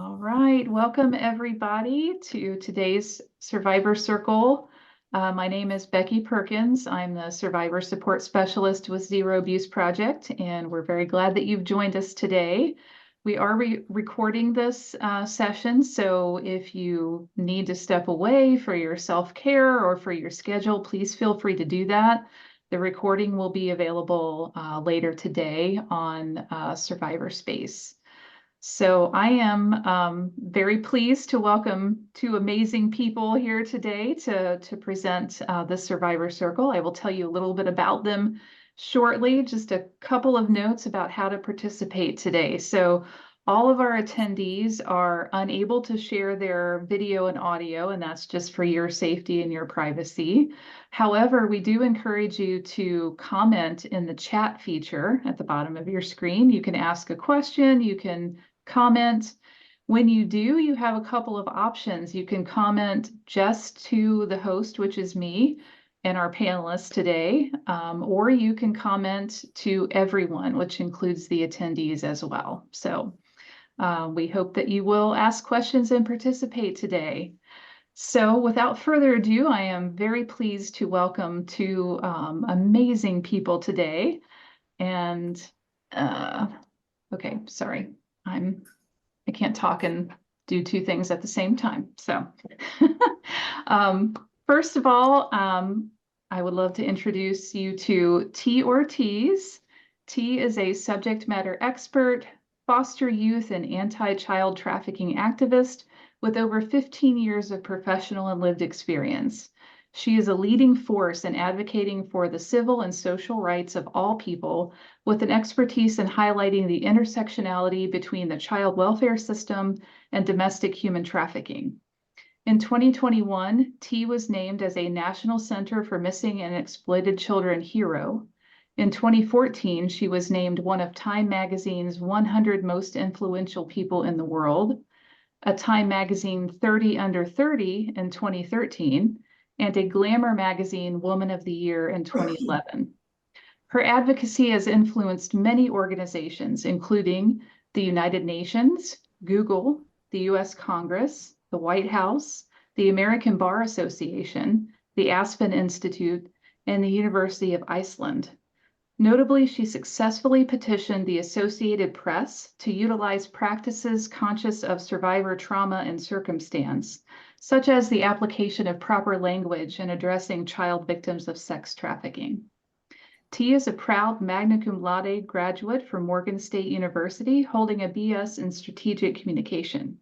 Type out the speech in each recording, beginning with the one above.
All right, welcome everybody to today's Survivor Circle. My name is Becky Perkins. I'm the Survivor Support Specialist with Zero Abuse Project, and we're very glad that you've joined us today. We are recording this session, so if you need to step away for your self-care or for your schedule, please feel free to do that. The recording will be available later today on Survivor Space. So I am very pleased to welcome two amazing people here today to present the Survivor Circle. I will tell you a little bit about them shortly, just a couple of notes about how to participate today. So all of our attendees are unable to share their video and audio, and that's just for your safety and your privacy. However, we do encourage you to comment in the chat feature at the bottom of your screen. You can ask a question, you can comment. When you do, you have a couple of options. You can comment just to the host, which is me and our panelists today, or you can comment to everyone, which includes the attendees as well. So we hope that you will ask questions and participate today. So without further ado, I am very pleased to welcome two amazing people today. And okay, sorry. I can't talk and do two things at the same time. So first of all, I would love to introduce you to T or T's. T is a subject matter expert, foster youth and anti-child trafficking activist with over 15 years of professional and lived experience. She is a leading force in advocating for the civil and social rights of all people, with an expertise in highlighting the intersectionality between the child welfare system and domestic human trafficking. In 2021, T was named as a National Center for Missing and Exploited Children hero. In 2014, she was named one of Time Magazine's 100 Most Influential People in the World, a Time Magazine 30 Under 30 in 2013, and a Glamour Magazine Woman of the Year in 2011. Her advocacy has influenced many organizations, including the United Nations, Google, the US Congress, the White House, the American Bar Association, the Aspen Institute, and the University of Iceland. Notably, she successfully petitioned the Associated Press to utilize practices conscious of survivor trauma and circumstance, such as the application of proper language in addressing child victims of sex trafficking. T is a proud magna cum laude graduate from Morgan State University, holding a BS in Strategic Communication.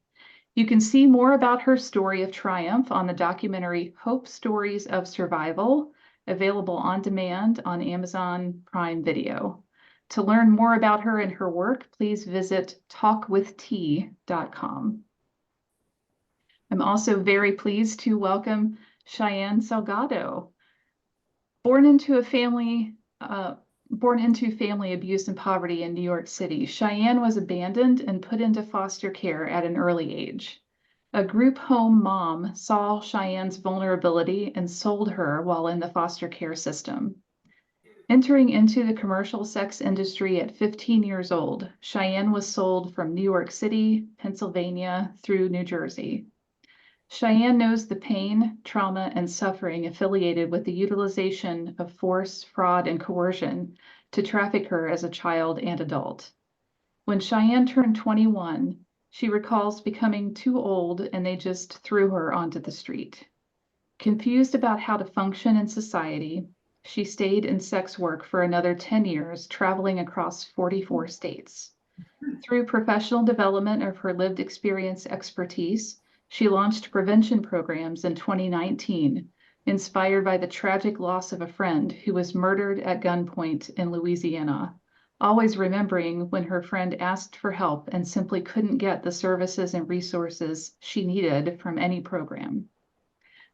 You can see more about her story of triumph on the documentary Hope Stories of Survival, available on demand on Amazon Prime Video. To learn more about her and her work, please visit talkwitht.com. I'm also very pleased to welcome Cheyenne Salgado. Born into family abuse and poverty in New York City, Cheyenne was abandoned and put into foster care at an early age. A group home mom saw Cheyenne's vulnerability and sold her while in the foster care system. Entering into the commercial sex industry at 15 years old, Cheyenne was sold from New York City, Pennsylvania, through New Jersey. Cheyenne knows the pain, trauma, and suffering affiliated with the utilization of force, fraud, and coercion to traffic her as a child and adult. When Cheyenne turned 21, she recalls becoming too old and they just threw her onto the street. Confused about how to function in society, she stayed in sex work for another 10 years, traveling across 44 states. Through professional development of her lived experience expertise, she launched prevention programs in 2019, inspired by the tragic loss of a friend who was murdered at gunpoint in Louisiana, always remembering when her friend asked for help and simply couldn't get the services and resources she needed from any program.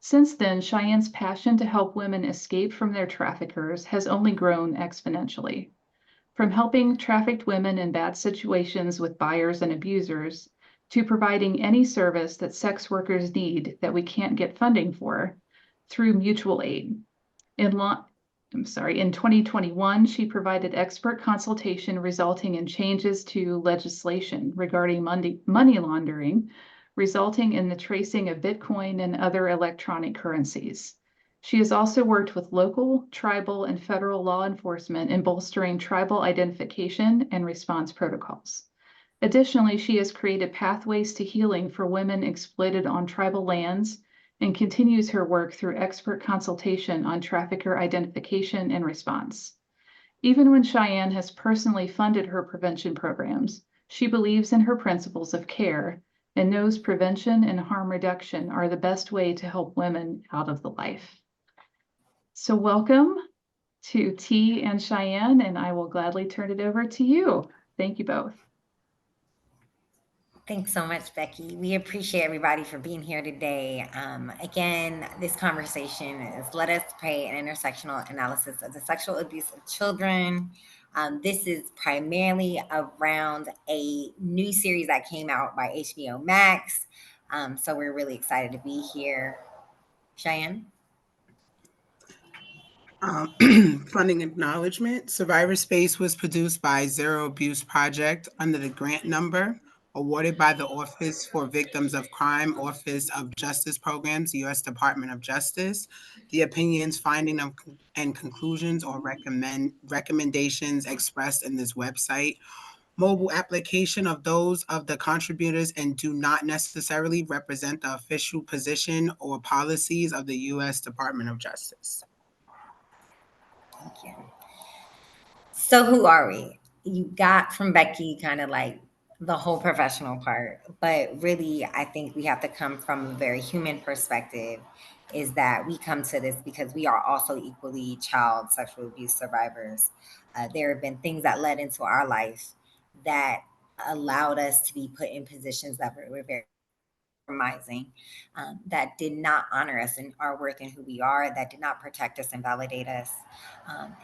Since then, Cheyenne's passion to help women escape from their traffickers has only grown exponentially. From helping trafficked women in bad situations with buyers and abusers, to providing any service that sex workers need that we can't get funding for through mutual aid. In In 2021, she provided expert consultation resulting in changes to legislation regarding money laundering, resulting in the tracing of Bitcoin and other electronic currencies. She has also worked with local, tribal, and federal law enforcement in bolstering tribal identification and response protocols. Additionally, she has created pathways to healing for women exploited on tribal lands and continues her work through expert consultation on trafficker identification and response. Even when Cheyenne has personally funded her prevention programs, she believes in her principles of care and knows prevention and harm reduction are the best way to help women out of the life. So welcome to T and Cheyenne, and I will gladly turn it over to you. Thank you both. Thanks so much, Becky. We appreciate everybody for being here today. Again, this conversation is Let Us Pray, an intersectional analysis of the sexual abuse of children. This is primarily around a new series that came out by HBO Max. So we're really excited to be here. Cheyenne? Funding acknowledgement. Survivor Space was produced by Zero Abuse Project under the grant number awarded by the Office for Victims of Crime, Office of Justice Programs, U.S. Department of Justice. The opinions, findings, and conclusions or recommendations expressed in this website mobile application of those of the contributors and do not necessarily represent the official position or policies of the U.S. Department of Justice. Thank you. So who are we? You got from Becky kind of like the whole professional part, but really I think we have to come from a very human perspective, is that we come to this because we are also equally child sexual abuse survivors. There have been things that led into our life that allowed us to be put in positions that were very compromising, that did not honor us and our worth and who we are, that did not protect us and validate us.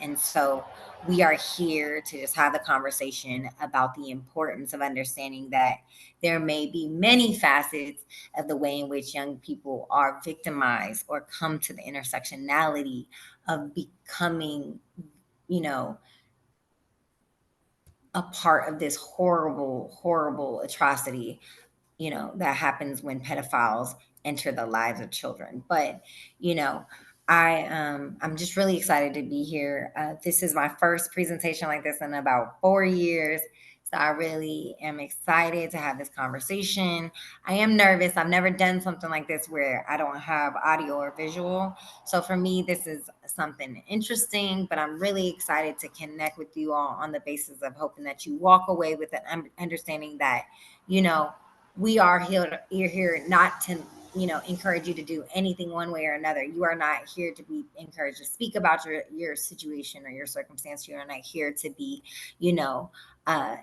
And so we are here to just have the conversation about the importance of understanding that there may be many facets of the way in which young people are victimized or come to the intersectionality of becoming, you know, a part of this horrible, horrible atrocity, you know, that happens when pedophiles enter the lives of children. But, you know, I'm just really excited to be here. This is my first presentation like this in about 4 years. So I really am excited to have this conversation. I am nervous. I've never done something like this where I don't have audio or visual. So for me, this is something interesting, but I'm really excited to connect with you all on the basis of hoping that you walk away with an understanding that, you know, we are here, you're here not to, you know, encourage you to do anything one way or another. You are not here to be encouraged to speak about your situation or your circumstance. You are not here to be, you know,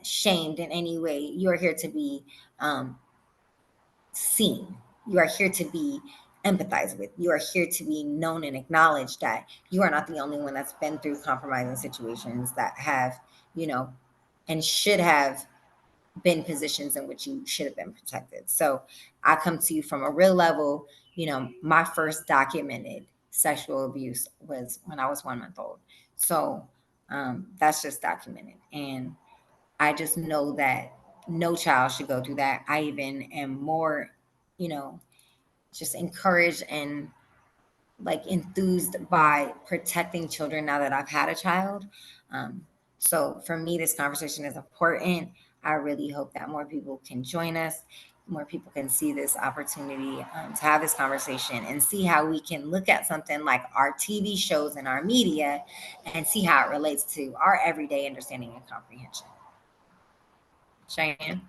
shamed in any way. You are here to be seen. You are here to be empathized with. You are here to be known and acknowledged that you are not the only one that's been through compromising situations, that have, you know, and should have been positions in which you should have been protected. So I come to you from a real level. You know, my first documented sexual abuse was when I was 1 month old. So that's just documented. And I just know that no child should go through that. I even am more, you know, just encouraged and like enthused by protecting children now that I've had a child. So for me, this conversation is important. I really hope that more people can join us, more people can see this opportunity to have this conversation and see how we can look at something like our TV shows and our media and see how it relates to our everyday understanding and comprehension. Cheyenne?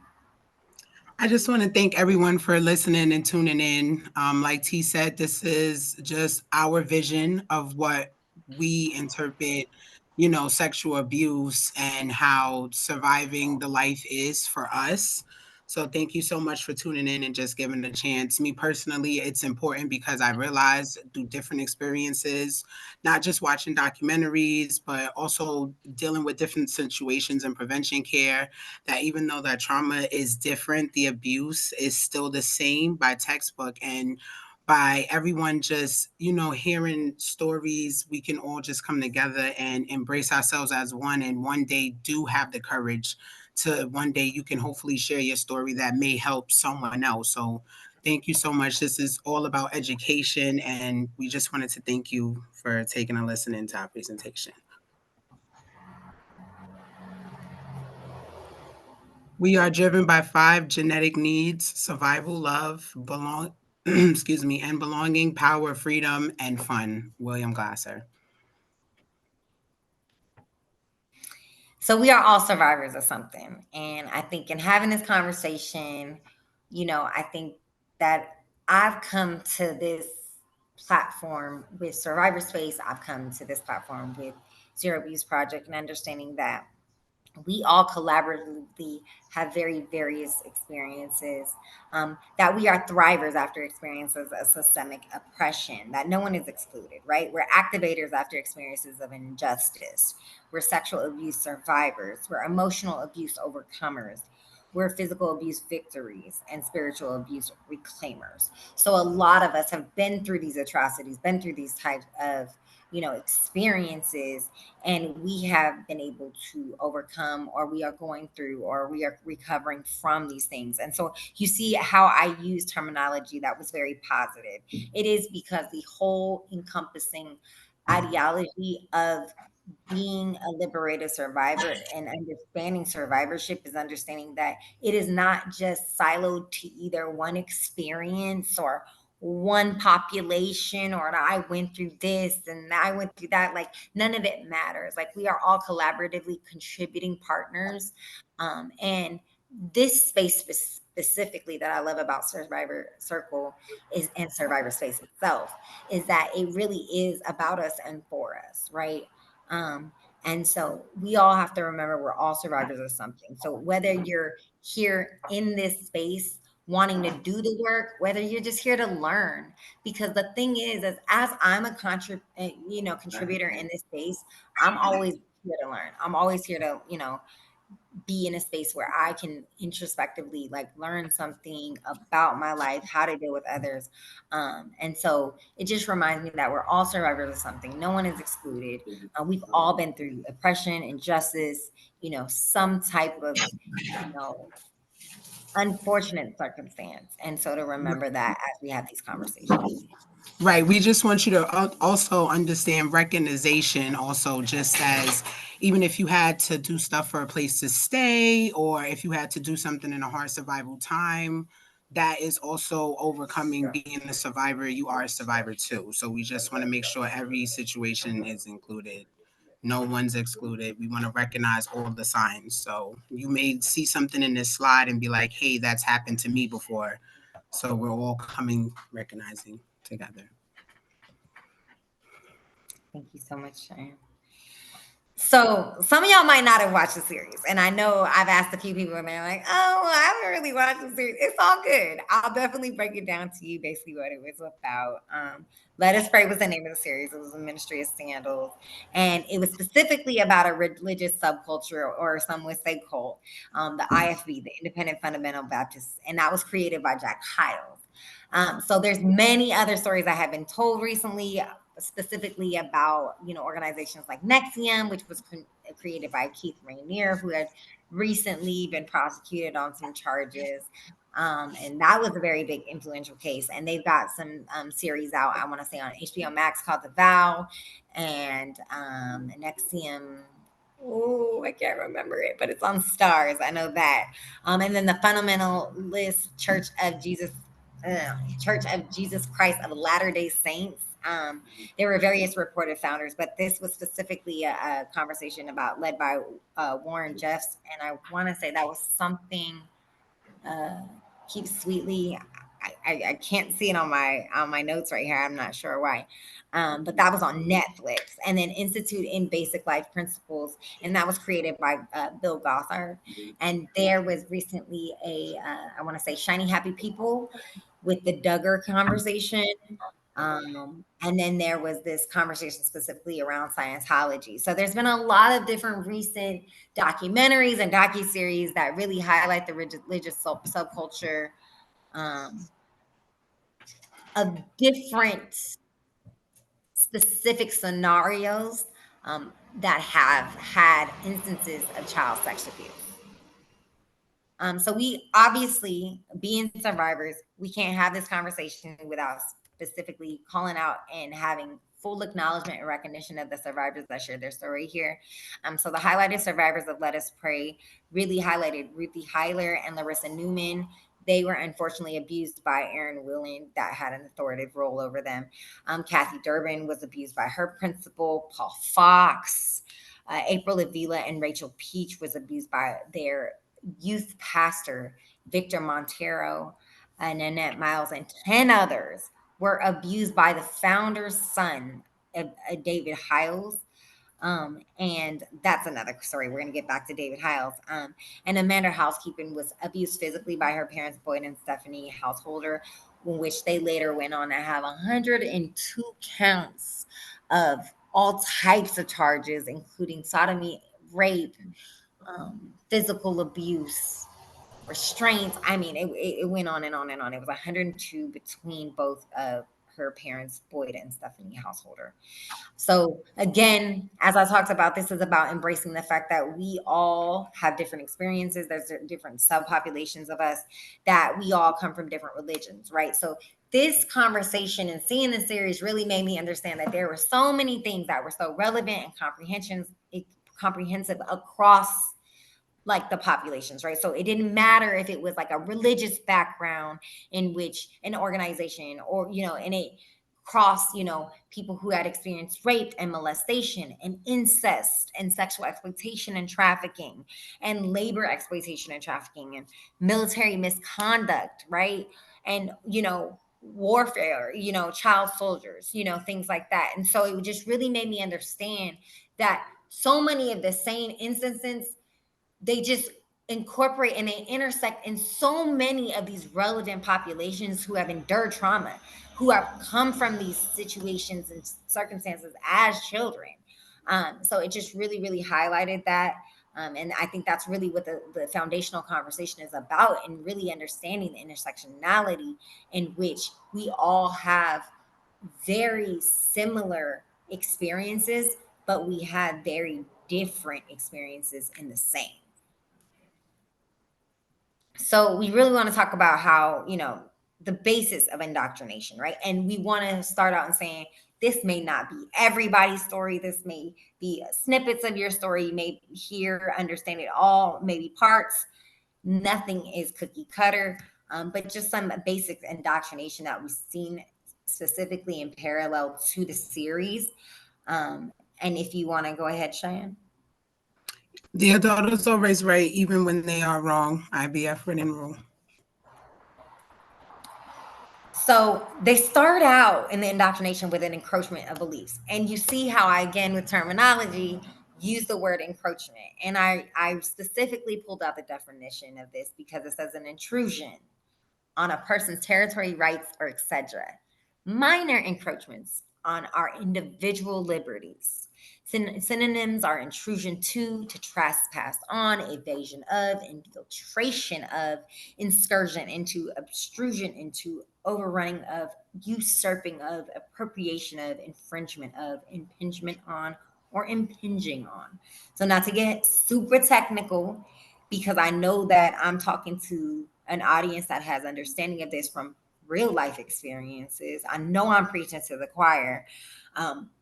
I just want to thank everyone for listening and tuning in. Like T said, this is just our vision of what we interpret, you know, sexual abuse and how surviving the life is for us. So thank you so much for tuning in and just giving a chance. Me personally, it's important because I realized through different experiences, not just watching documentaries, but also dealing with different situations in prevention care, that even though that trauma is different, the abuse is still the same by textbook. And by everyone just, hearing stories, we can all just come together and embrace ourselves as one. And one day do have the courage to one day you can hopefully share your story that may help someone else. So thank you so much. This is all about education. And we just wanted to thank you for taking a listen into our presentation. We are driven by 5 genetic needs: survival, love, excuse me, and belonging, power, freedom, and fun. William Glasser. So we are all survivors of something. And I think in having this conversation, I think that I've come to this platform with Survivor Space. I've come to this platform with Zero Abuse Project, and understanding that we all collaboratively have very various experiences, that we are thrivers after experiences of systemic oppression, that no one is excluded, right? We're activators after experiences of injustice. We're sexual abuse survivors. We're emotional abuse overcomers. We're physical abuse victories and spiritual abuse reclaimers. So a lot of us have been through these atrocities, been through these types of experiences, and we have been able to overcome, or we are going through, or we are recovering from these things. And so you see how I use terminology that was very positive. It is because the whole encompassing ideology of being a liberated survivor and understanding survivorship is understanding that it is not just siloed to either one experience or one population, or I went through this and I went through that. Like, none of it matters. Like, we are all collaboratively contributing partners. And this space specifically that I love about Survivor Circle is, and Survivor Space itself, is that it really is about us and for us, right? And so we all have to remember we're all survivors of something. So whether you're here in this space wanting to do the work, whether you're just here to learn, because the thing is as I'm a contributor in this space, I'm always here to learn. I'm always here to, be in a space where I can introspectively like learn something about my life, how to deal with others. And so it just reminds me that we're all survivors of something. No one is excluded. We've all been through oppression, injustice, some type of, you know, unfortunate circumstance. And so to remember that as we have these conversations. Right. We just want you to also understand recognition, also, just as even if you had to do stuff for a place to stay, or if you had to do something in a hard survival time, that is also overcoming being a survivor. You are a survivor too. So we just want to make sure every situation is included. No one's excluded. We want to recognize all the signs. So you may see something in this slide and be like, hey, that's happened to me before. So we're all coming, recognizing together. Thank you so much, Cheyenne. So some of y'all might not have watched the series, and I know I've asked a few people, and they're like, "Oh, well, I haven't really watched the series." It's all good. I'll definitely break it down to you, basically what it was about. Let Us Pray was the name of the series. It was a ministry of sandals, and it was specifically about a religious subculture, or some would say cult, the IFB, the Independent Fundamental Baptists, and that was created by Jack Hyles. So there's many other stories that have been told recently, specifically about organizations like Nexium, which was created by Keith Rainier, who had recently been prosecuted on some charges. And that was a very big influential case. And they've got some series out, I want to say on HBO Max, called The Vow, and Nexium. Oh, I can't remember it, but it's on Stars. I know that. And then the Fundamentalist Church of Jesus Christ of Latter-day Saints. There were various reported founders, but this was specifically a conversation led by Warren Jeffs, and I want to say that was something. Keep Sweetly. I can't see it on my notes right here. I'm not sure why, but that was on Netflix. And then Institute in Basic Life Principles, and that was created by Bill Gothard. And there was recently I want to say Shiny Happy People with the Duggar conversation. And then there was this conversation specifically around Scientology. So there's been a lot of different recent documentaries and docuseries that really highlight the religious subculture. of different specific scenarios that have had instances of child sex abuse. So we obviously, being survivors, we can't have this conversation without specifically calling out and having full acknowledgement and recognition of the survivors that shared their story here. So the highlighted survivors of Let Us Pray really highlighted Ruthie Heiler and Larissa Newman. They were unfortunately abused by Aaron Willing, that had an authoritative role over them. Kathy Durbin was abused by her principal, Paul Fox. April Avila and Rachel Peach was abused by their youth pastor, Victor Montero, and Annette Miles, and 10 others were abused by the founder's son, David Hiles. And that's another story. We're going to get back to David Hiles. And Amanda Housekeeping was abused physically by her parents, Boyd and Stephanie Householder, in which they later went on to have 102 counts of all types of charges, including sodomy, rape, physical abuse, restraints. I mean, it went on and on and on. It was 102 between both of her parents, Boyd and Stephanie Householder. So again, as I talked about, this is about embracing the fact that we all have different experiences. There's different subpopulations of us, that we all come from different religions, right? So this conversation and seeing the series really made me understand that there were so many things that were so relevant and comprehensive across like the populations, right? So it didn't matter if it was like a religious background in which an organization, or, and it crossed, people who had experienced rape and molestation and incest and sexual exploitation and trafficking and labor exploitation and trafficking and military misconduct, right? And, warfare, child soldiers, things like that. And so it just really made me understand that so many of the same instances, they just incorporate and they intersect in so many of these relevant populations who have endured trauma, who have come from these situations and circumstances as children. So it just really, really highlighted that. And I think that's really what the foundational conversation is about, and really understanding the intersectionality in which we all have very similar experiences, but we have very different experiences in the same. So we really want to talk about how, the basis of indoctrination, right? And we want to start out and saying, this may not be everybody's story. This may be snippets of your story. You may hear, understand it all, maybe parts. Nothing is cookie cutter, but just some basic indoctrination that we've seen specifically in parallel to the series. And if you want to go ahead, Cheyenne. The adult is always right, even when they are wrong. IBF written rule. So they start out in the indoctrination with an encroachment of beliefs. And you see how I, again, with terminology, use the word encroachment. And I specifically pulled out the definition of this because it says an intrusion on a person's territory, rights, or etc. Minor encroachments on our individual liberties. Synonyms are intrusion to trespass on, evasion of, infiltration of, incursion into, obstruction into, overrunning of, usurping of, appropriation of, infringement of, impingement on, or impinging on. So not to get super technical, because I know that I'm talking to an audience that has understanding of this from real life experiences. I know I'm preaching to the choir,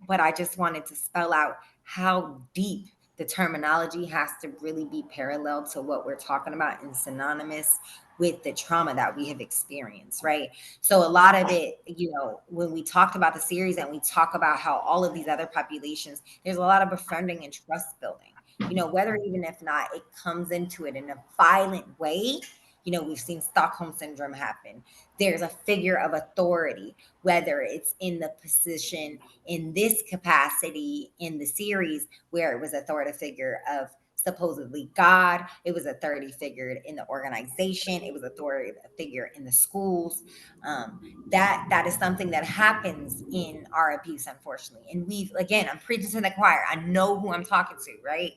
but I just wanted to spell out how deep the terminology has to really be parallel to what we're talking about and synonymous with the trauma that we have experienced, right? So a lot of it, when we talked about the series and we talk about how all of these other populations, there's a lot of befriending and trust building, whether even if not, it comes into it in a violent way. We've seen Stockholm syndrome happen. There's a figure of authority, whether it's in the position in this capacity in the series where it was authoritative figure of supposedly God. It was authority figure in the organization. It was authoritative figure in the schools. That is something that happens in our abuse, unfortunately. And I'm preaching to the choir. I know who I'm talking to, right?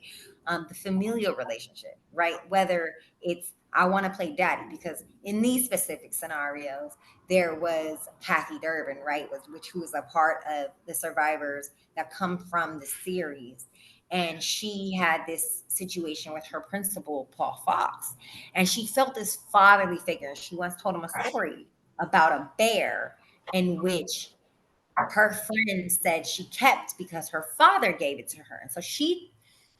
The familial relationship, right? Whether it's I want to play daddy, because in these specific scenarios, there was Kathy Durbin, right, who was a part of the survivors that come from the series. And she had this situation with her principal, Paul Fox, and she felt this fatherly figure. She once told him a story about a bear in which her friend said she kept because her father gave it to her. And so she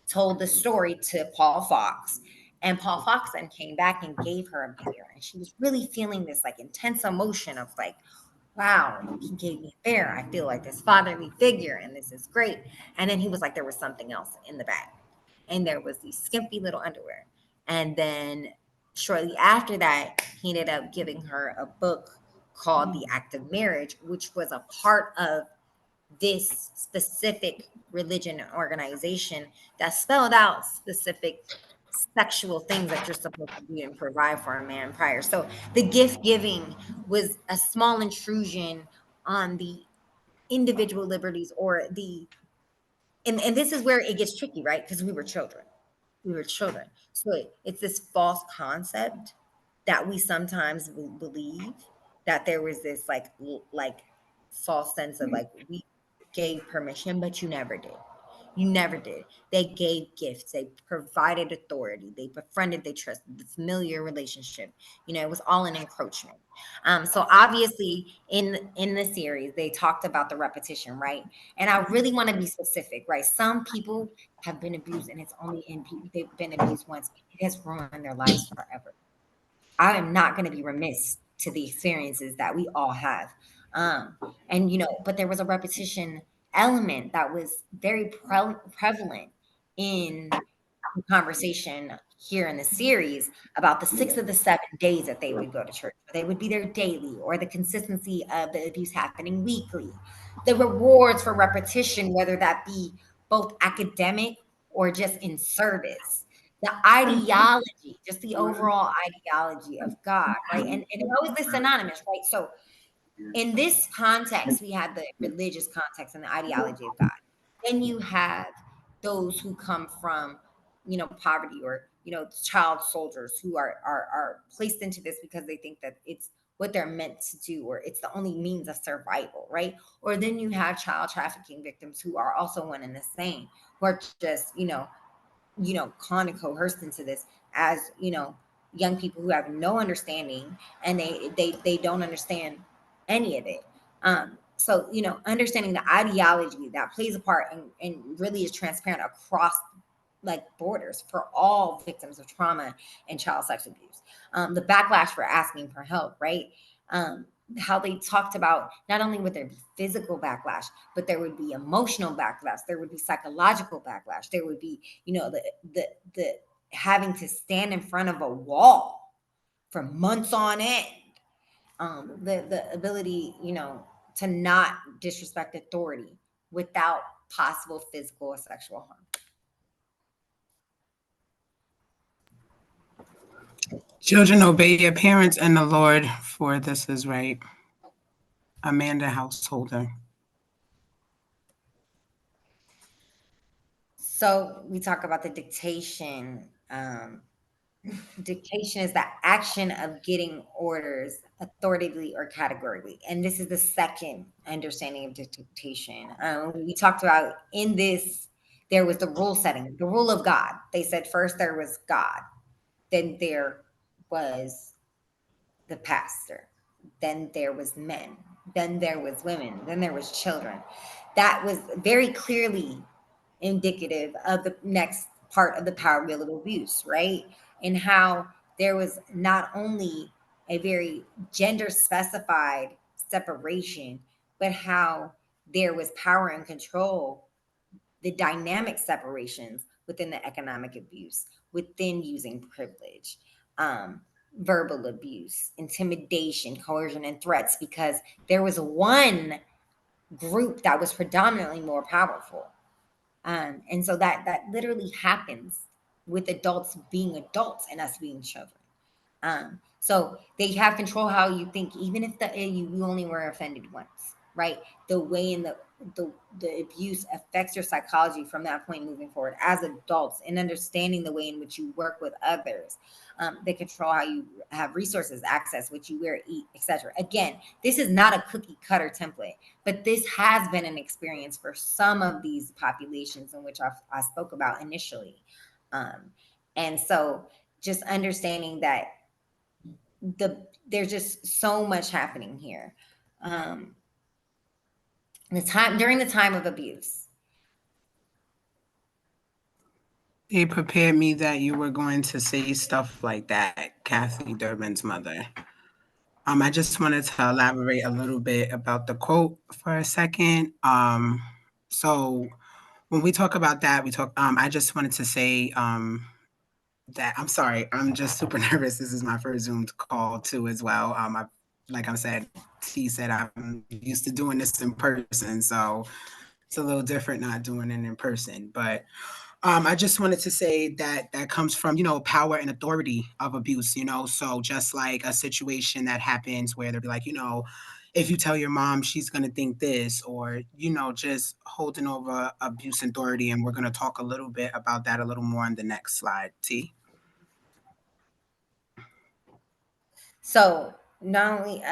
told the story to Paul Fox, and Paul Fox then came back and gave her a bear. And she was really feeling this like intense emotion of like, wow, he gave me a bear. I feel like this fatherly figure, and this is great. And then he was like, there was something else in the bag. And there was these skimpy little underwear. And then shortly after that, he ended up giving her a book called The Act of Marriage, which was a part of this specific religion and organization that spelled out specific sexual things that you're supposed to do and provide for a man prior. So the gift giving was a small intrusion on the individual liberties, or the and this is where it gets tricky, right? Because we were children. We were children. So it's this false concept that we sometimes believe, that there was this like false sense of like we gave permission, but you never did. You never did. They gave gifts. They provided authority. They befriended. They trusted. The familiar relationship. It was all an encroachment. So obviously, in the series, they talked about the repetition, right? And I really want to be specific, right? Some people have been abused, and it's only they've been abused once. It has ruined their lives forever. I am not going to be remiss to the experiences that we all have. And but there was a repetition element that was very prevalent in the conversation here in the series about the 6 of the 7 days that they would go to church. They would be there daily, or the consistency of the abuse happening weekly. The rewards for repetition, whether that be both academic or just in service. The ideology, just the overall ideology of God, right? And how is this synonymous, right? So in this context, we have the religious context and the ideology of God. Then you have those who come from, poverty, or, child soldiers who are placed into this because they think that it's what they're meant to do, or it's the only means of survival, right? Or then you have child trafficking victims who are also one and the same, who are just, kind of coerced into this as, young people who have no understanding, and they don't understand any of it. So, understanding the ideology that plays a part, and really is transparent across like borders for all victims of trauma and child sex abuse. The backlash for asking for help, right? How they talked about not only would there be physical backlash, but there would be emotional backlash, there would be psychological backlash, there would be, the having to stand in front of a wall for months on end. The ability, to not disrespect authority without possible physical or sexual harm. Children, obey your parents and the Lord, for this is right. Amanda Householder. So we talk about the dictation. Dictation is the action of getting orders authoritatively or categorically. And this is the second understanding of dictation. We talked about in this, there was the rule setting, the rule of God. They said first there was God, then there was the pastor, then there was men, then there was women, then there was children. That was very clearly indicative of the next part of the power wheel of abuse, right? And how there was not only a very gender specified separation, but how there was power and control, the dynamic separations within the economic abuse, within using privilege, verbal abuse, intimidation, coercion, and threats, because there was one group that was predominantly more powerful. And so that literally happens with adults being adults and us being children. So they have control how you think, even if you only were offended once, right? The way in the abuse affects your psychology from that point moving forward as adults, and understanding the way in which you work with others. They control how you have resources, access, what you wear, eat, etc. Again, this is not a cookie cutter template, but this has been an experience for some of these populations in which I spoke about initially. And so just understanding that there's just so much happening here. During the time of abuse. They prepared me that you were going to say stuff like that, Kathy Durbin's mother. I just wanted to elaborate a little bit about the quote for a second. So when we talk about that, I just wanted to say that I'm sorry, I'm just super nervous. This is my first Zoom call too, as well. Like I said, T said I'm used to doing this in person, so it's a little different not doing it in person. But I just wanted to say that that comes from, power and authority of abuse, so just like a situation that happens where they'll be like, if you tell your mom, she's going to think this, or, just holding over abuse and authority. And we're going to talk a little bit about that a little more on the next slide, T. So not only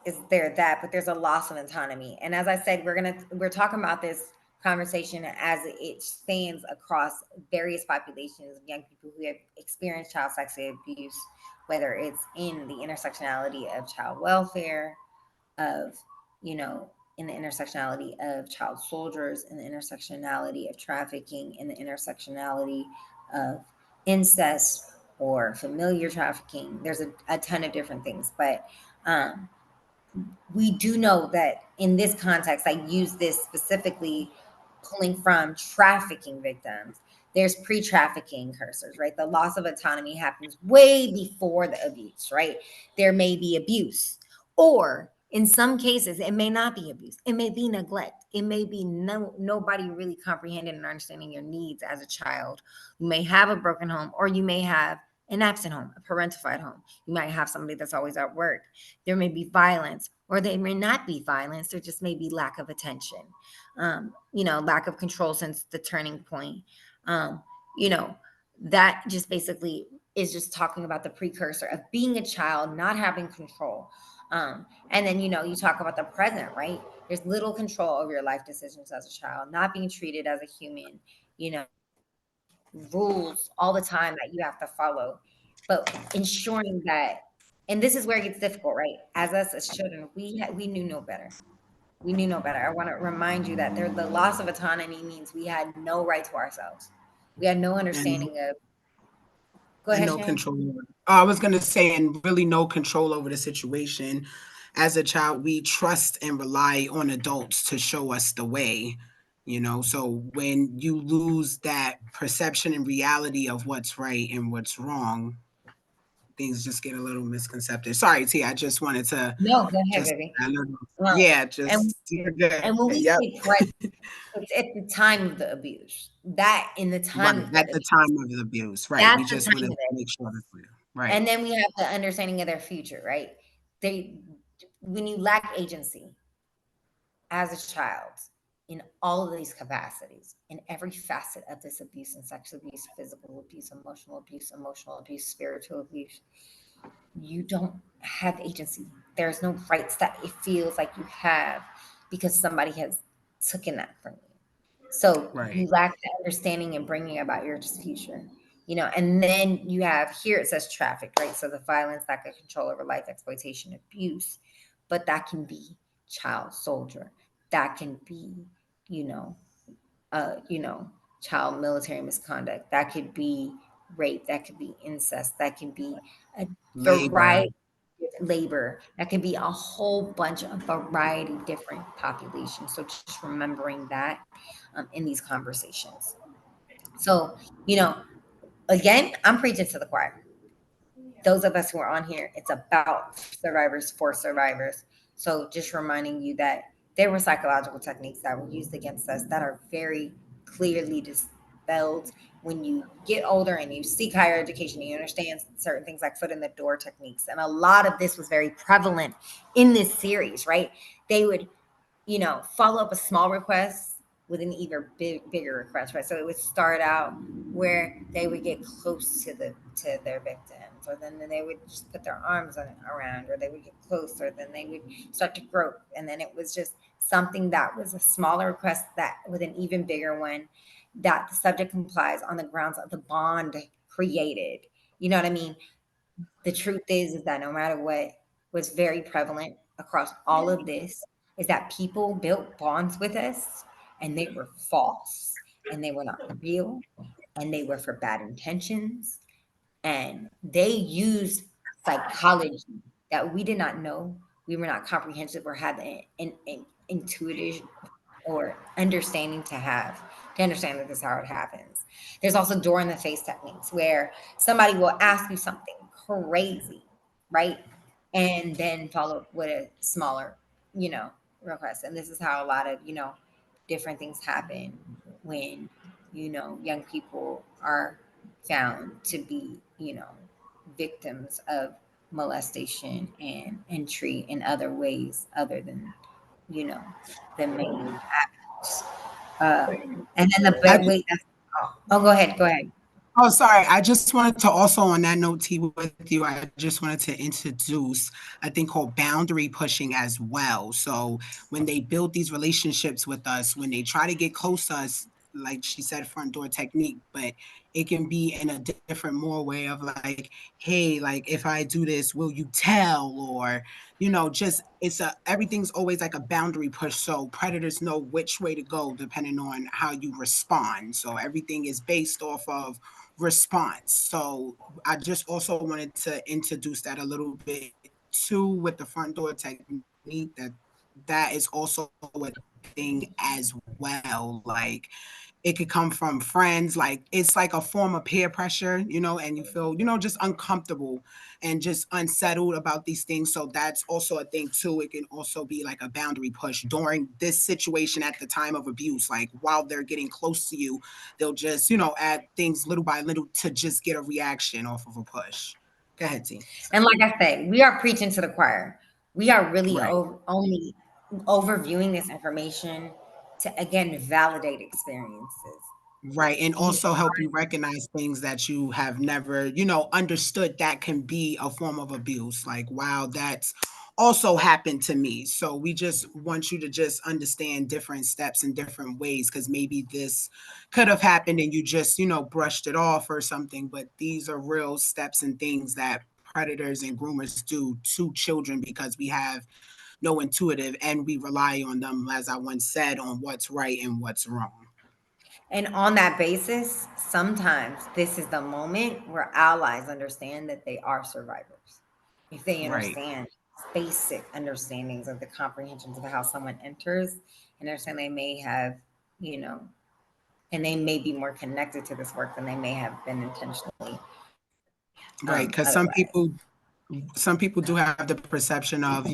is there that, but there's a loss of autonomy. And as I said, we're talking about this conversation as it spans across various populations of young people who have experienced child sexual abuse, whether it's in the intersectionality of child welfare, of, in the intersectionality of child soldiers, in the intersectionality of trafficking, in the intersectionality of incest or familiar trafficking. There's a ton of different things, but we do know that in this context, I use this specifically pulling from trafficking victims. There's pre-trafficking cursors, right? The loss of autonomy happens way before the abuse, right? There may be abuse, or in some cases, it may not be abuse. It may be neglect. It may be nobody really comprehending and understanding your needs as a child. You may have a broken home, or you may have an absent home, a parentified home. You might have somebody that's always at work. There may be violence, or there may not be violence. There just may be lack of attention, lack of control since the turning point. That just basically is just talking about the precursor of being a child, not having control. And then, you talk about the present, right? There's little control over your life decisions as a child, not being treated as a human, rules all the time that you have to follow, but ensuring that, and this is where it gets difficult, right? As us as children, we knew no better. We knew no better. I want to remind you that the loss of autonomy means we had no right to ourselves. We had no And, understanding of. Go and ahead, no Shannon. control. I was going to say, and really no control over the situation. As a child, we trust and rely on adults to show us the way, so when you lose that perception and reality of what's right and what's wrong, things just get a little misconcepted. Sorry, T, I just wanted to No, go ahead, just, baby. yeah, And you're good. and when we Yep. say right, it's at the time of the abuse. That in the Right, time of at the the abuse. time of the abuse, right. That's We the just want time to of it. make sure that's clear. Right. And then we have the understanding of their future, right? When you lack agency as a child in all of these capacities, in every facet of this abuse, and sexual abuse, physical abuse, emotional abuse, spiritual abuse, you don't have agency. There's no rights that it feels like you have because somebody has taken that from you. So Right. you lack the understanding and bringing about your future, and then you have here it says traffic, right? So the violence, lack of control over life, exploitation, abuse, but that can be child soldier, that can be, you know, child military misconduct, that could be rape, that could be incest, that can be a Labor. variety of labor, that can be a whole bunch of variety of different populations. So just remembering that in these conversations. So, again, I'm preaching to the choir. Those of us who are on here, it's about survivors for survivors. So just reminding you that there were psychological techniques that were used against us that are very clearly dispelled when you get older and you seek higher education. You understand certain things like foot in the door techniques. And a lot of this was very prevalent in this series, right? They would, follow up a small request with an even bigger request, right? So it would start out where they would get close to their victims, or then they would just put their arms around, or they would get closer, then they would start to grope, and then it was just something that was a smaller request that with an even bigger one that the subject complies on the grounds of the bond created. You know what I mean? The truth is that no matter what was very prevalent across all of this is that people built bonds with us and they were false and they were not real and they were for bad intentions and they used psychology that we did not know, we were not comprehensive or had an intuitive or understanding to understand that this is how it happens. There's also door in the face techniques where somebody will ask you something crazy, right? And then follow up with a smaller, request. And this is how a lot of, different things happen when, young people are found to be, victims of molestation and entry in other ways other than, you know, the main avenues. And then the I wait, that's go ahead, go ahead. Oh, sorry. I just wanted to also, on that note, T, with you, I just wanted to introduce a thing called boundary pushing as well. So when they build these relationships with us, when they try to get close to us, like she said, front door technique, but it can be in a different, more way of like, hey, like if I do this, will you tell? Or, just everything's always like a boundary push. So predators know which way to go depending on how you respond. So everything is based off of response. So I just also wanted to introduce that a little bit too with the front door technique that is also a thing as well. Like it could come from friends, like it's like a form of peer pressure, and you feel, just uncomfortable and just unsettled about these things. So that's also a thing too. It can also be like a boundary push during this situation at the time of abuse. Like while they're getting close to you, they'll just, add things little by little to just get a reaction off of a push. Go ahead, T. And Sorry. like I said, we are preaching to the choir. We are really Right. only overviewing this information to again validate experiences. Right. And You also help you recognize things that you have never, understood that can be a form of abuse. Like, wow, that's also happened to me. So we just want you to just understand different steps and different ways because maybe this could have happened and you just, brushed it off or something. But these are real steps and things that predators and groomers do to children because we have no intuitive and we rely on them, as I once said, on what's right and what's wrong. And on that basis, sometimes this is the moment where allies understand that they are survivors. If they Right. understand basic understandings of the comprehensions of how someone enters, and understand they may have, you know, and they may be more connected to this work than they may have been intentionally Right, because otherwise. some people do have the perception of,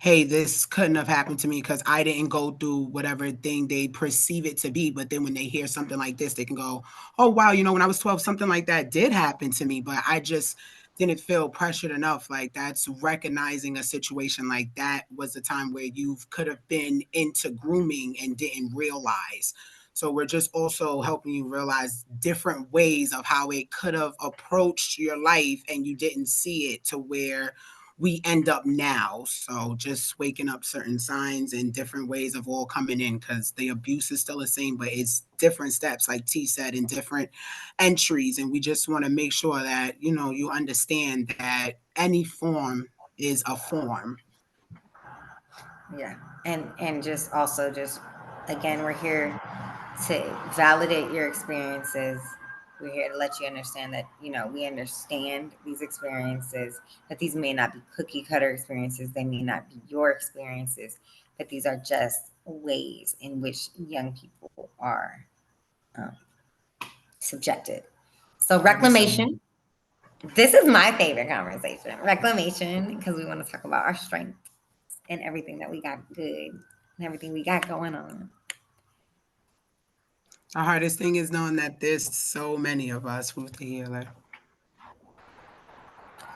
hey, this couldn't have happened to me because I didn't go through whatever thing they perceive it to be. But then when they hear something like this, they can go, oh, wow, when I was 12, something like that did happen to me, but I just didn't feel pressured enough. Like that's recognizing a situation like that was a time where you could have been into grooming and didn't realize. So we're just also helping you realize different ways of how it could have approached your life and you didn't see it to where we end up now. So just waking up certain signs and different ways of all coming in because the abuse is still the same, but it's different steps, like T said, in different entries. And we just want to make sure that, you understand that any form is a form. Yeah. And just also just again, we're here to validate your experiences. We're here to let you understand that, we understand these experiences, that these may not be cookie cutter experiences, they may not be your experiences, but these are just ways in which young people are um, subjected. So, Absolutely. reclamation. This is my favorite conversation. Reclamation, because we want to talk about our strengths and everything that we got good and everything we got going on. The hardest thing is knowing that there's so many of us with the healer.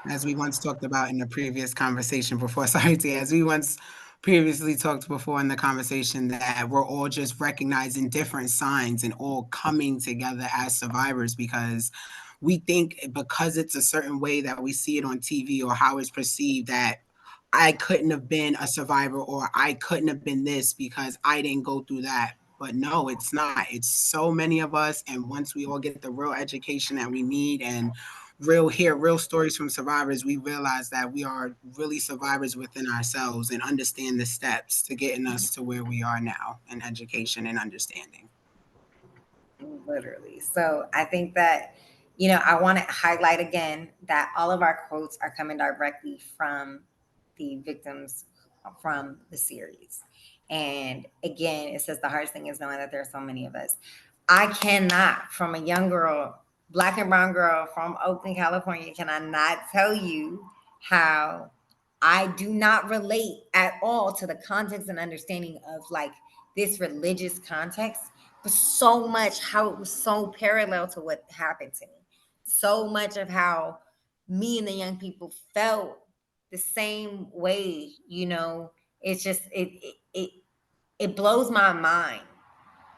As we once talked about in the previous conversation before, sorry, T, as we once previously talked before in the conversation that we're all just recognizing different signs and all coming together as survivors because we think because it's a certain way that we see it on TV or how it's perceived that I couldn't have been a survivor or I couldn't have been this because I didn't go through that. But no, it's not. It's so many of us. And once we all get the real education that we need and hear real stories from survivors, we realize that we are really survivors within ourselves and understand the steps to getting us to where we are now in education and understanding. Literally. So I think that, I want to highlight again that all of our quotes are coming directly from the victims from the series. And again, it says the hardest thing is knowing that there are so many of us. I cannot, from a young girl, Black and brown girl from Oakland, California, can I not tell you how I do not relate at all to the context and understanding of like this religious context, but so much how it was so parallel to what happened to me. So much of how me and the young people felt the same way, it's just it blows my mind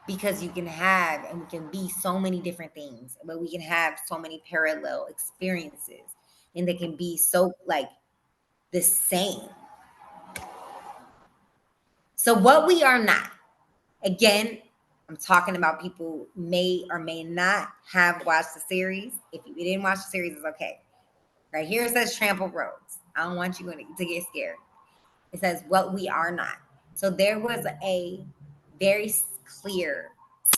because you can have and we can be so many different things, but we can have so many parallel experiences and they can be so like the same. So what we are not, again, I'm talking about people may or may not have watched the series. If you didn't watch the series, it's okay. Right here it says trampled roads. I don't want you to get scared. It says what we are not. So there was a very clear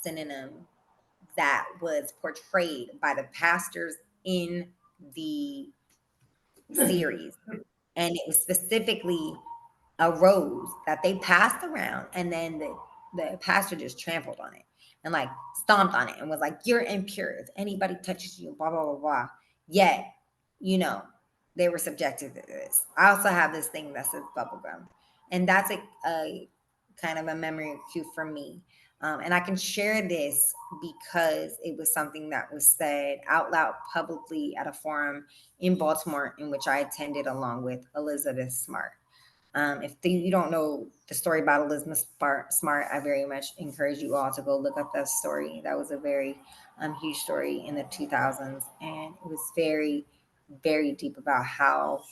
synonym that was portrayed by the pastors in the series. And it was specifically a rose that they passed around, and then the pastor just trampled on it and like stomped on it and was like, "You're impure. If anybody touches you, blah blah blah blah." Yet, they were subjected to this. I also have this thing that says bubblegum, and that's a kind of a memory cue for me. And I can share this because it was something that was said out loud publicly at a forum in Baltimore in which I attended along with Elizabeth Smart. If you don't know the story about Elizabeth Smart, I very much encourage you all to go look up that story. That was a very huge story in the 2000s, and it was very, very deep about how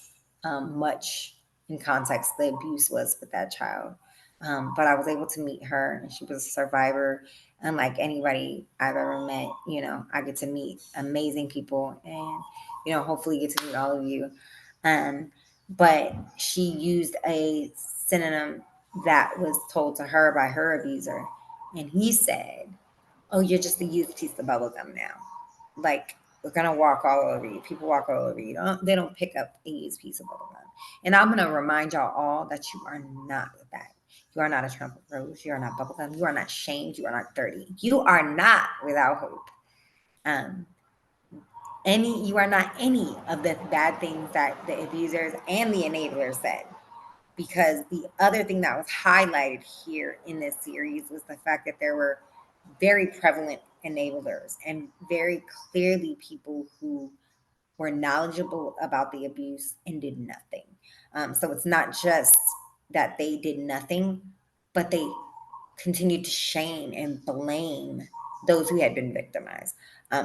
much in context the abuse was with that child. But I was able to meet her, and she was a survivor. Unlike anybody I've ever met, I get to meet amazing people, and hopefully get to meet all of you. But she used a synonym that was told to her by her abuser, and he said, "Oh, you're just a used piece of bubblegum now. Like we're gonna walk all over you. People walk all over you. They don't pick up a used piece of bubblegum." And I'm gonna remind y'all all that you are not that. You are not a trampled rose. You are not bubblegum. You are not shamed. You are not dirty. You are not without hope. Um, you are not any of the bad things that the abusers and the enablers said. Because the other thing that was highlighted here in this series was the fact that there were very prevalent enablers and very clearly people who were knowledgeable about the abuse and did nothing. So it's not just that they did nothing, but they continued to shame and blame those who had been victimized.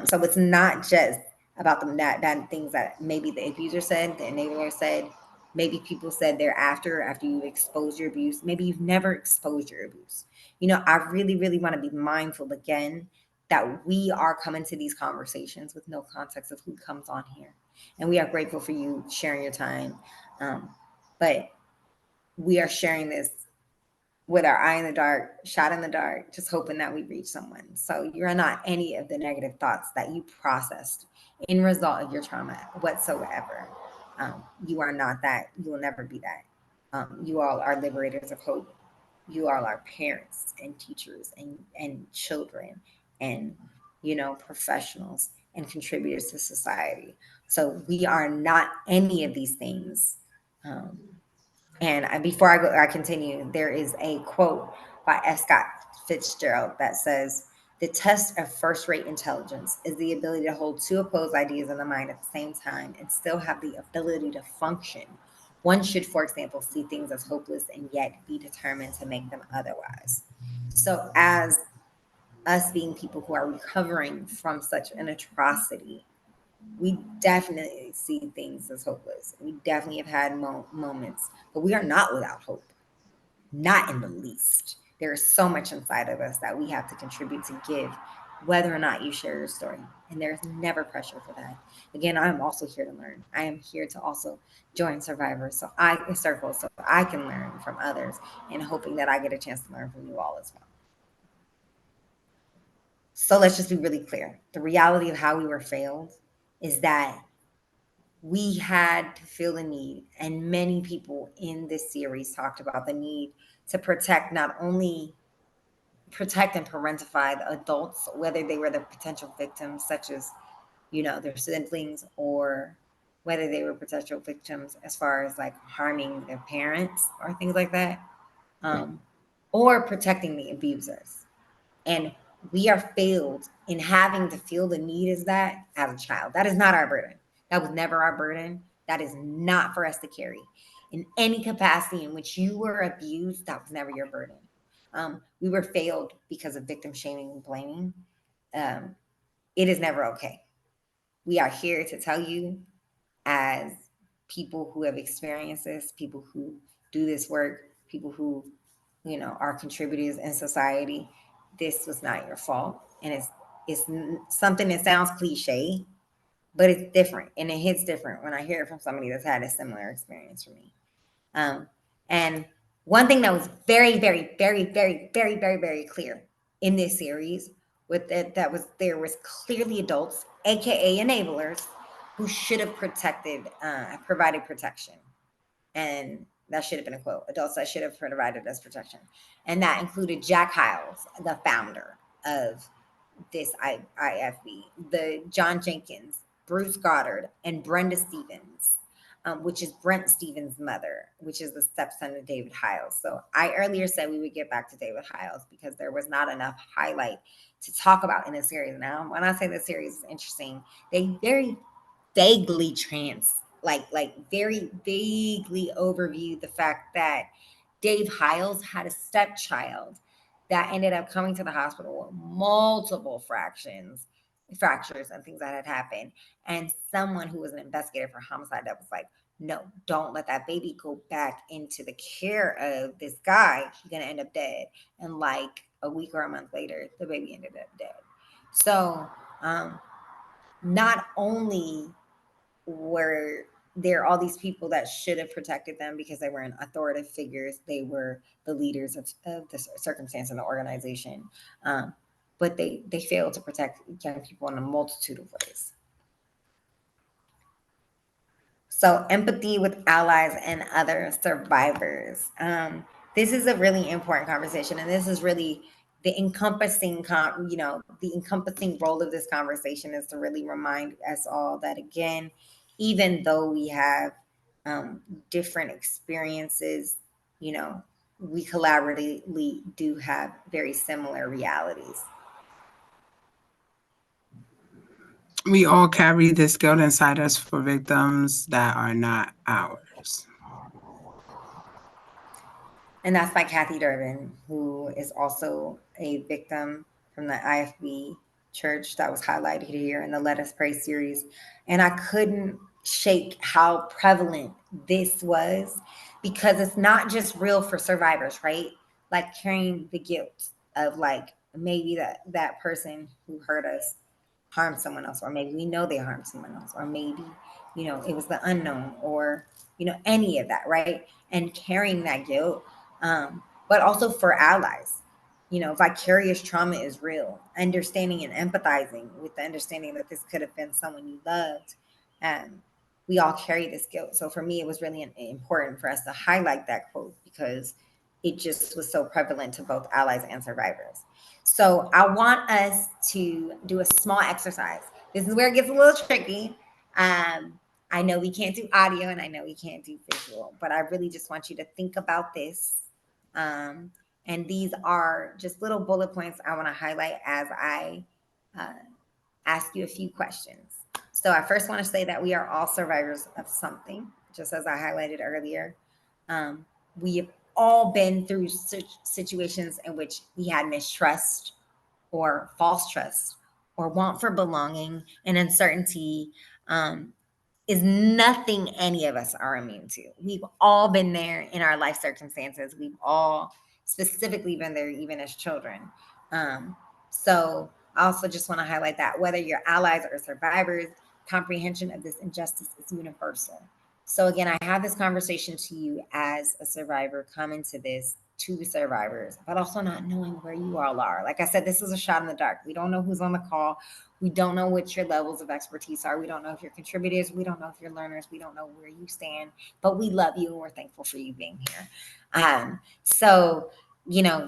So it's not just about the bad things that maybe the abuser said, the enabler said, maybe people said thereafter, after you expose your abuse, maybe you've never exposed your abuse. I really, really want to be mindful again that we are coming to these conversations with no context of who comes on here. And we are grateful for you sharing your time. But we are sharing this with our eye in the dark, shot in the dark, just hoping that we reach someone. So you're not any of the negative thoughts that you processed in result of your trauma whatsoever. You are not that. You will never be that. You all are liberators of hope. You all are parents and teachers and children and, professionals and contributors to society. So we are not any of these things. And before I continue, there is a quote by F. Scott Fitzgerald that says, "The test of first-rate intelligence is the ability to hold two opposed ideas in the mind at the same time and still have the ability to function One should, for example, see things as hopeless and yet be determined to make them otherwise. So, as us being people who are recovering from such an atrocity, we definitely see things as hopeless. We definitely have had moments, but we are not without hope, not in the least. There is so much inside of us that we have to contribute to give, whether or not you share your story. And there's never pressure for that. Again, I'm also here to learn. I am here to also join Survivors, so circles, so I can learn from others, and hoping that I get a chance to learn from you all as well. So let's just be really clear. The reality of how we were failed is that we had to feel the need, and many people in this series talked about the need to protect, not only protect and parentify the adults, whether they were the potential victims, such as, their siblings, or whether they were potential victims as far as like harming their parents or things like that, or protecting the abusers. And we are failed in having to feel the need as that as a child. That is not our burden. That was never our burden. That is not for us to carry. In any capacity in which you were abused, that was never your burden. We were failed because of victim shaming and blaming. It is never okay. We are here to tell you, as people who have experienced this, people who do this work, people who, are contributors in society, this was not your fault. And it's something that sounds cliche, but it's different, and it hits different when I hear it from somebody that's had a similar experience for me. And one thing that was very, very, very, very, very, very, very clear in this series with that was there was clearly adults, aka enablers, who should have provided protection. And that should have been a quote: adults that should have provided us protection. And that included Jack Hiles, the founder of this IFB, the John Jenkins, Bruce Goddard, and Brenda Stevens, which is Brent Stevens' mother, which is the stepson of David Hiles. So I earlier said we would get back to David Hiles because there was not enough highlight to talk about in the series. Now, when I say the series is interesting, they very vaguely very vaguely overview the fact that Dave Hiles had a stepchild that ended up coming to the hospital with multiple fractures and things that had happened. And someone who was an investigator for homicide that was like, no, don't let that baby go back into the care of this guy. He's going to end up dead. And like a week or a month later, the baby ended up dead. So not only were there all these people that should have protected them because they were in authoritative figures, they were the leaders of the circumstance in the organization, but they failed to protect young people in a multitude of ways. So empathy with allies and other survivors. This is a really important conversation, and this is really the encompassing role of this conversation is to really remind us all that, again, even though we have different experiences, we collaboratively do have very similar realities. We all carry this guilt inside us for victims that are not ours. And that's by Kathy Durbin, who is also a victim from the IFB church that was highlighted here in the Let Us Pray series. And I couldn't shake how prevalent this was, because it's not just real for survivors, right? Like carrying the guilt of like maybe that person who hurt us harmed someone else, or maybe we know they harmed someone else, or maybe, it was the unknown, or, any of that, right? And carrying that guilt, but also for allies. Vicarious trauma is real. Understanding and empathizing with the understanding that this could have been someone you loved. We all carry this guilt. So for me, it was really important for us to highlight that quote because it just was so prevalent to both allies and survivors. So I want us to do a small exercise. This is where it gets a little tricky. I know we can't do audio and I know we can't do visual, but I really just want you to think about this. And these are just little bullet points I want to highlight as I ask you a few questions. So I first want to say that we are all survivors of something. just as I highlighted earlier. We have all been through situations in which we had mistrust or false trust or want for belonging and uncertainty, is nothing any of us are immune to. We've all been there in our life circumstances. We've all specifically been there even as children. So I also just want to highlight that whether you're allies or survivors, comprehension of this injustice is universal. So again, I have this conversation to you as a survivor coming to this to survivors, but also not knowing where you all are. Like I said, this is a shot in the dark. We don't know who's on the call. We don't know what your levels of expertise are. We don't know if you're contributors. We don't know if you're learners. We don't know where you stand, but we love you and we're thankful for you being here. So,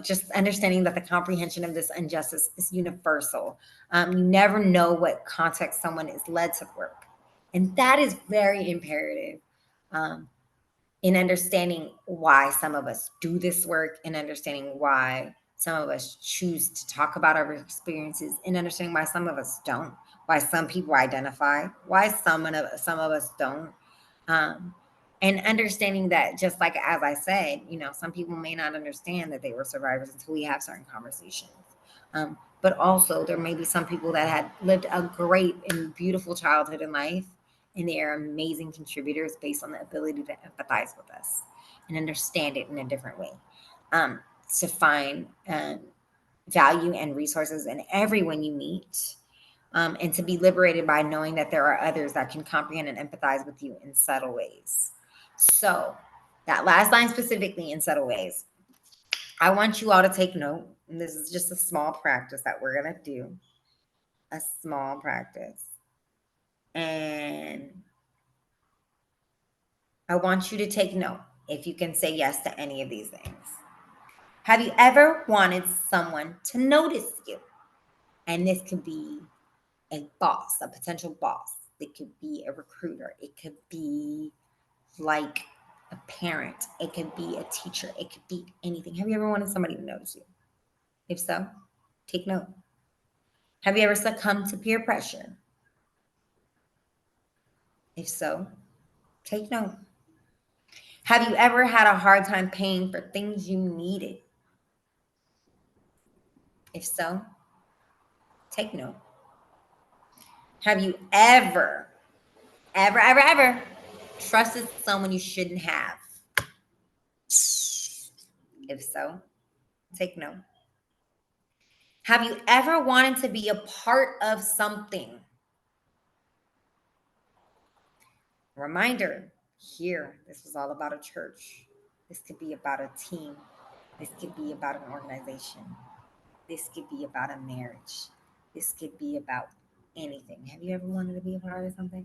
just understanding that the comprehension of this injustice is universal. You never know what context someone is led to work. And that is very imperative in understanding why some of us do this work, and understanding why some of us choose to talk about our experiences, and understanding why some of us don't, why some people identify, why some of us don't. And understanding that, just like as I said, some people may not understand that they were survivors until we have certain conversations. But also there may be some people that had lived a great and beautiful childhood in life, and they are amazing contributors based on the ability to empathize with us and understand it in a different way. To find value and resources in everyone you meet, and to be liberated by knowing that there are others that can comprehend and empathize with you in subtle ways. So that last line specifically, in subtle ways, I want you all to take note. And this is just a small practice that we're going to do. A small practice. And I want you to take note if you can say yes to any of these things. Have you ever wanted someone to notice you? And this could be a boss, a potential boss. It could be a recruiter. It could be like a parent. It could be a teacher. It could be anything. Have you ever wanted somebody to notice you? If so, take note. Have you ever succumbed to peer pressure? If so, take note. Have you ever had a hard time paying for things you needed? If so, take note. Have you ever trusted someone you shouldn't have? If so, take note. Have you ever wanted to be a part of something? Reminder, here, this was all about a church. This could be about a team. This could be about an organization. This could be about a marriage. This could be about anything. Have you ever wanted to be a part of something?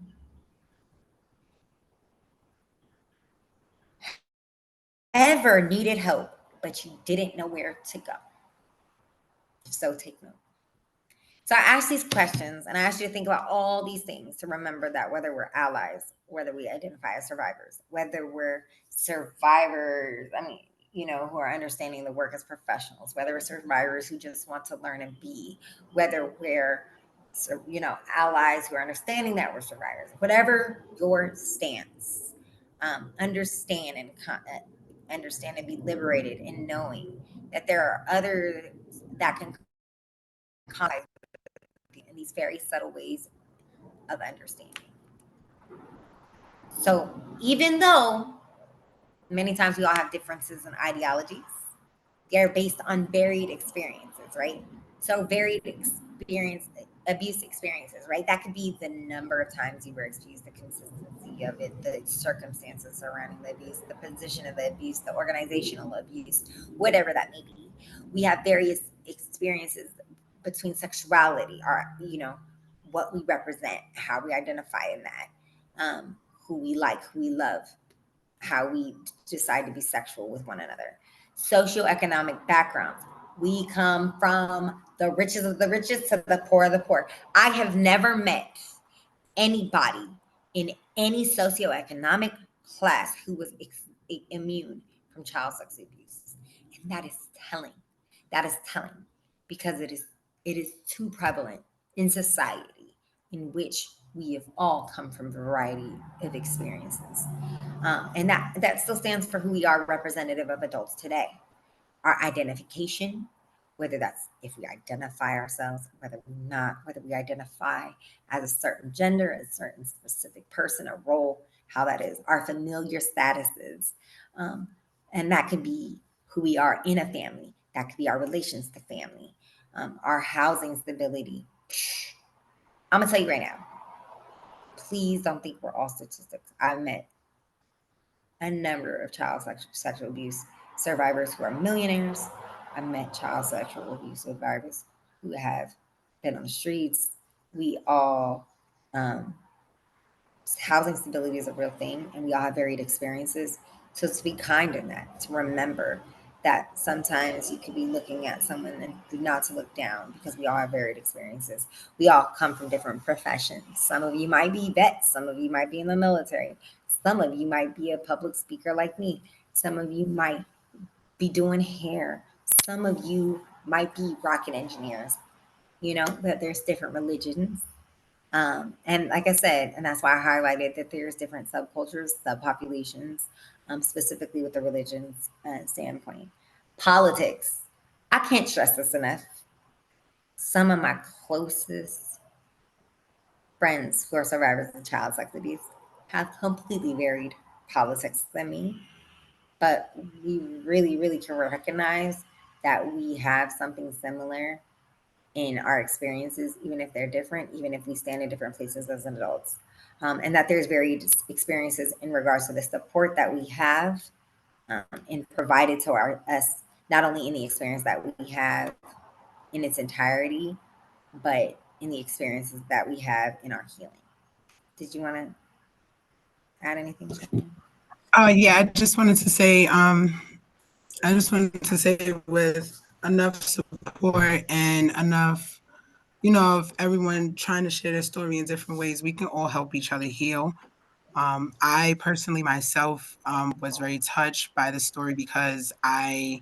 Ever needed help, but you didn't know where to go? If so, take note. So I asked these questions, and I asked you to think about all these things to remember that whether we're allies, whether we identify as survivors, whether we're survivors, who are understanding the work as professionals, whether we're survivors who just want to learn and be, whether we're, allies who are understanding that we're survivors, whatever your stance, understand and be liberated in knowing that there are others that can contact in these very subtle ways of understanding. So even though many times we all have differences in ideologies, they're based on varied experiences, right? So varied abuse experiences, right? That could be the number of times you were exposed, the consistency of it, the circumstances surrounding the abuse, the position of the abuse, the organizational abuse, whatever that may be. We have various experiences between sexuality, or what we represent, how we identify in that, who we like, who we love, how we decide to be sexual with one another. Socioeconomic backgrounds. We come from the richest of the richest to the poor of the poor. I have never met anybody in any socioeconomic class who was immune from child sex abuse. And that is telling. That is telling, because it is too prevalent in society in which we have all come from a variety of experiences. And that still stands for who we are, representative of adults today. Our identification, whether that's if we identify ourselves, whether we not, whether we identify as a certain gender, a certain specific person, a role, how that is, our familiar statuses. And that could be who we are in a family. That could be our relations to family, our housing stability. I'm gonna tell you right now, please don't think we're all statistics. I've met a number of child sexual abuse survivors who are millionaires. I've met child sexual abuse survivors who have been on the streets. We all, um, housing stability is a real thing, and we all have varied experiences. So to be kind in that, to remember that sometimes you could be looking at someone and not to look down, because we all have varied experiences. We all come from different professions. Some of you might be vets, some of you might be in the military, some of you might be a public speaker like me, some of you might be doing hair, some of you might be rocket engineers. You know, that there's different religions, and like I said, and that's why I highlighted that there's different subcultures, subpopulations, specifically with the religions standpoint. Politics. I can't stress this enough. Some of my closest friends who are survivors of child sex abuse have completely varied politics than me, but we really, really can recognize that we have something similar in our experiences, even if they're different, even if we stand in different places as adults. And that there's varied experiences in regards to the support that we have, and provided to us, not only in the experience that we have in its entirety, but in the experiences that we have in our healing. Did you want to add anything? Yeah, I just wanted to say with enough support and enough, of everyone trying to share their story in different ways, we can all help each other heal. I personally myself was very touched by the story because I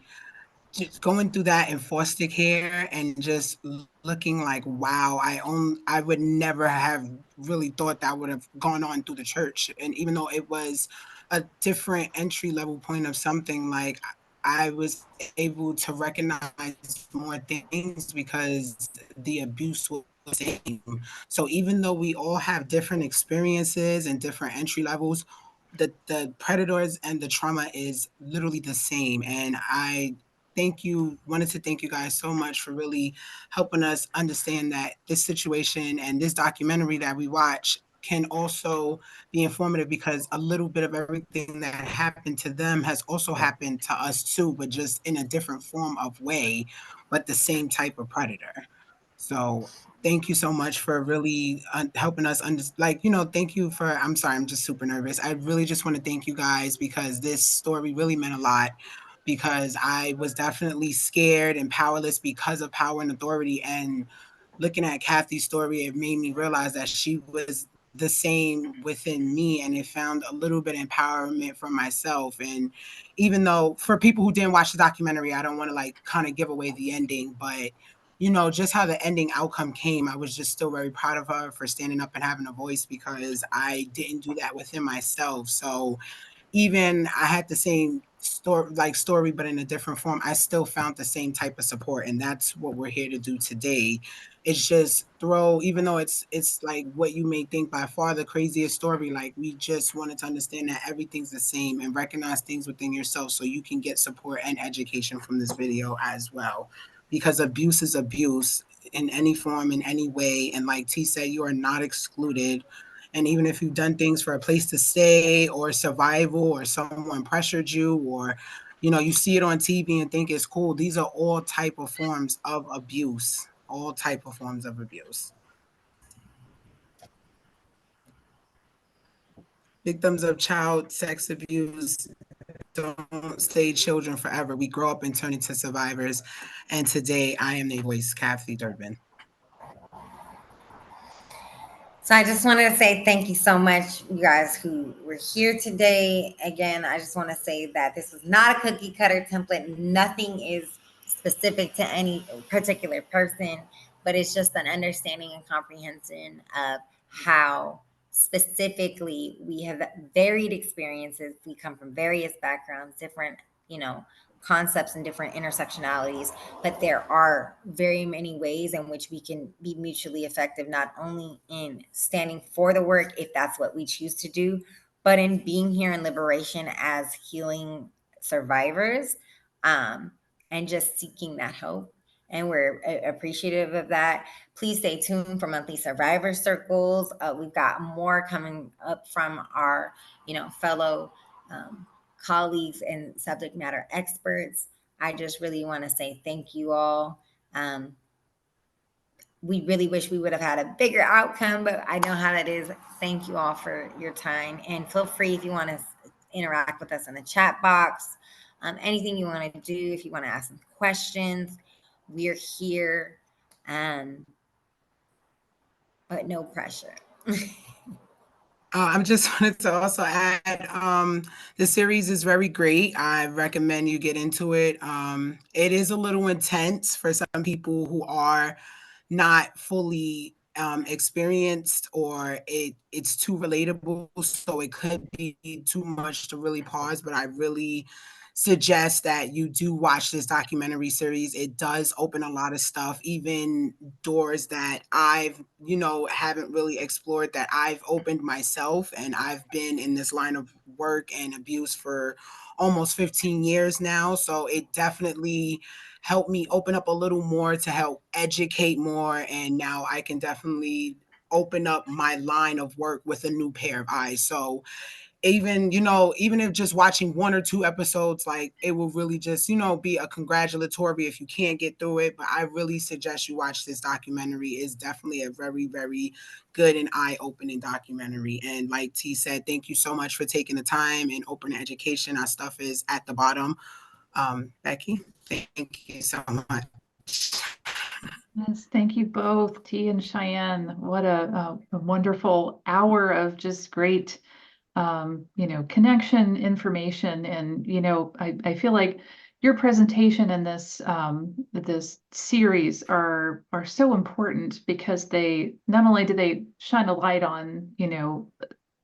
just going through that in foster care and just looking like, wow, I would never have really thought that would have gone on through the church. And even though it was a different entry level point of something, like I was able to recognize more things because the abuse was the same. So even though we all have different experiences and different entry levels, the predators and the trauma is literally the same. And wanted to thank you guys so much for really helping us understand that this situation and this documentary that we watch can also be informative, because a little bit of everything that happened to them has also happened to us too, but just in a different form of way, but the same type of predator. So thank you so much for really helping us thank you for, I'm sorry, I'm just super nervous. I really just want to thank you guys because this story really meant a lot, because I was definitely scared and powerless because of power and authority. And looking at Kathy's story, it made me realize that she was the same within me, and it found a little bit of empowerment for myself. And even though for people who didn't watch the documentary, I don't want to kind of give away the ending, but just how the ending outcome came, I was just still very proud of her for standing up and having a voice, because I didn't do that within myself. So even I had the same story, but in a different form, I still found the same type of support. And that's what we're here to do today. It's just even though it's like what you may think by far the craziest story, like we just wanted to understand that everything's the same and recognize things within yourself so you can get support and education from this video as well. Because abuse is abuse in any form, in any way. And like T said, you are not excluded. And even if you've done things for a place to stay or survival, or someone pressured you, or you see it on TV and think it's cool, these are all type of forms of abuse. All type of forms of abuse. Victims of child sex abuse don't stay children forever. We grow up and turn into survivors. And today I am their voice, Kathy Durbin. So I just wanted to say thank you so much, you guys who were here today. Again, I just want to say that this is not a cookie cutter template. Nothing is specific to any particular person, but it's just an understanding and comprehension of how specifically, we have varied experiences. We come from various backgrounds, different, concepts and different intersectionalities, but there are very many ways in which we can be mutually effective, not only in standing for the work, if that's what we choose to do, but in being here in liberation as healing survivors, and just seeking that hope. And we're appreciative of that. Please stay tuned for monthly survivor circles. We've got more coming up from our, fellow colleagues and subject matter experts. I just really want to say thank you all. We really wish we would have had a bigger outcome, but I know how that is. Thank you all for your time, and feel free if you want to interact with us in the chat box. Anything you want to do, if you want to ask some questions, we're here, but no pressure. I just wanted to also add, the series is very great. I recommend you get into it. It is a little intense for some people who are not fully experienced, or it's too relatable, so it could be too much to really pause. But I really suggest that you do watch this documentary series. It does open a lot of stuff, even doors that I've, haven't really explored, that I've opened myself. And I've been in this line of work and abuse for almost 15 years now. So it definitely helped me open up a little more to help educate more. And now I can definitely open up my line of work with a new pair of eyes. So even if just watching one or two episodes, like, it will really just, be a congratulatory if you can't get through it. But I really suggest you watch this documentary. It's definitely a very, very good and eye-opening documentary. And like T said, thank you so much for taking the time and open education. Our stuff is at the bottom. Becky, thank you so much. Yes, thank you both, T and Cheyenne. What a wonderful hour of just great, connection, information. And, I feel like your presentation and this series are so important, because they not only do they shine a light on,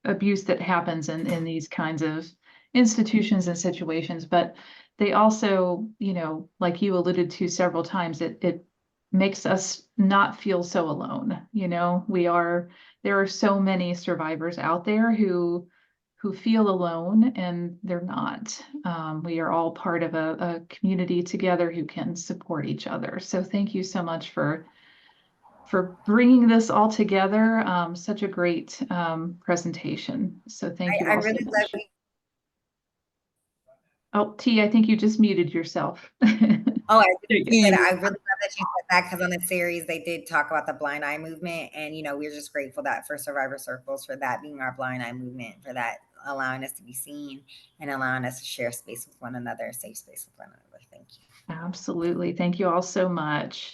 abuse that happens in these kinds of institutions and situations, but they also, like you alluded to several times, it makes us not feel so alone. There are so many survivors out there who feel alone, and they're not. We are all part of a community together who can support each other. So thank you so much for bringing this all together. Such a great presentation. So thank you I all so really much. love Oh, T, I think you just muted yourself. Oh, There you go. I really love that you said that, because on the series they did talk about the blind eye movement, and we're just grateful that for Survivor Circles, for that being our blind eye movement, for that allowing us to be seen and allowing us to share space with one another, a safe space with one another. Thank you. Absolutely. Thank you all so much.